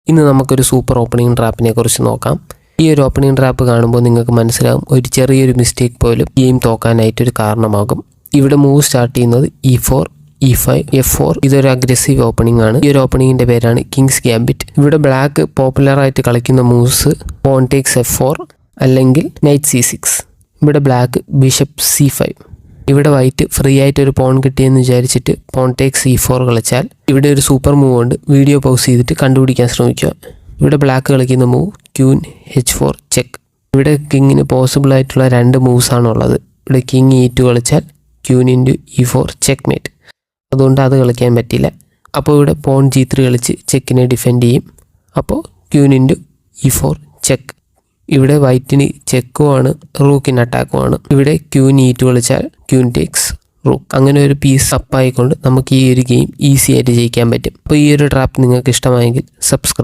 ഇന്ന് നമുക്കൊരു super opening ട്രാപ്പിനെ കുറിച്ച് നോക്കാം. ഈ ഒരു ഓപ്പണിംഗ് ട്രാപ്പ് കാണുമ്പോൾ നിങ്ങൾക്ക് മനസ്സിലാവും ഒരു ചെറിയൊരു മിസ്റ്റേക്ക് പോലും ഗെയിം തോക്കാനായിട്ടൊരു കാരണമാകും. ഇവിടെ മൂവ് സ്റ്റാർട്ട് ചെയ്യുന്നത് E4, E5, F4. ഇതൊരു അഗ്രസീവ് ഓപ്പണിംഗ് ആണ്. ഈ ഒരു ഓപ്പണിങ്ങിന്റെ പേരാണ് കിങ്സ് ഗ്യാമ്പിറ്റ്. ഇവിടെ ബ്ലാക്ക് പോപ്പുലറായിട്ട് കളിക്കുന്ന മൂവ്സ് പോൺ ടേക്സ് F4 അല്ലെങ്കിൽ നൈറ്റ് C6. ഇവിടെ ബ്ലാക്ക് ബിഷപ്പ് C5. ഇവിടെ വൈറ്റ് ഫ്രീ ആയിട്ട് ഒരു പോൺ കിട്ടിയെന്ന് വിചാരിച്ചിട്ട് പോൺ ടേക്സ് E4 കളിച്ചാൽ ഇവിടെ ഒരു സൂപ്പർ മൂവ് ഉണ്ട്. വീഡിയോ പൗസ് ചെയ്തിട്ട് കണ്ടുപിടിക്കാൻ ശ്രമിക്കുക. ഇവിടെ ബ്ലാക്ക് കളിക്കുന്ന മൂവ് ക്യൂൻ H4 ചെക്ക്. ഇവിടെ കിങ്ങിന് പോസിബിൾ ആയിട്ടുള്ള 2 മൂവ്സ് ആണുള്ളത്. ഇവിടെ കിങ് E2 കളിച്ചാൽ queen into E4 check mate. അതുകൊണ്ട് അത് കളിക്കാൻ പറ്റില്ല. അപ്പോൾ ഇവിടെ പോൺ G3 കളിച്ച് ചെക്കിനെ ഡിഫെൻഡ് ചെയ്യും. അപ്പോൾ ക്യൂൻ ഇൻറ്റു E4 ചെക്ക്. ഇവിടെ വൈറ്റിന് ചെക്കുമാണ്, റൂക്കിന് അറ്റാക്കുമാണ്. ഇവിടെ ക്യൂൻ E2 കളിച്ചാൽ ക്യൂൻ ടേക്സ് റൂക്ക്. അങ്ങനെ ഒരു പീസ് അപ്പായിക്കൊണ്ട് നമുക്ക് ഈ ഒരു ഗെയിം ഈസി ആയിട്ട് ജയിക്കാൻ പറ്റും. അപ്പോൾ ഈ ഒരു ട്രാപ്പ് നിങ്ങൾക്ക് ഇഷ്ടമായെങ്കിൽ സബ്സ്ക്രൈബ്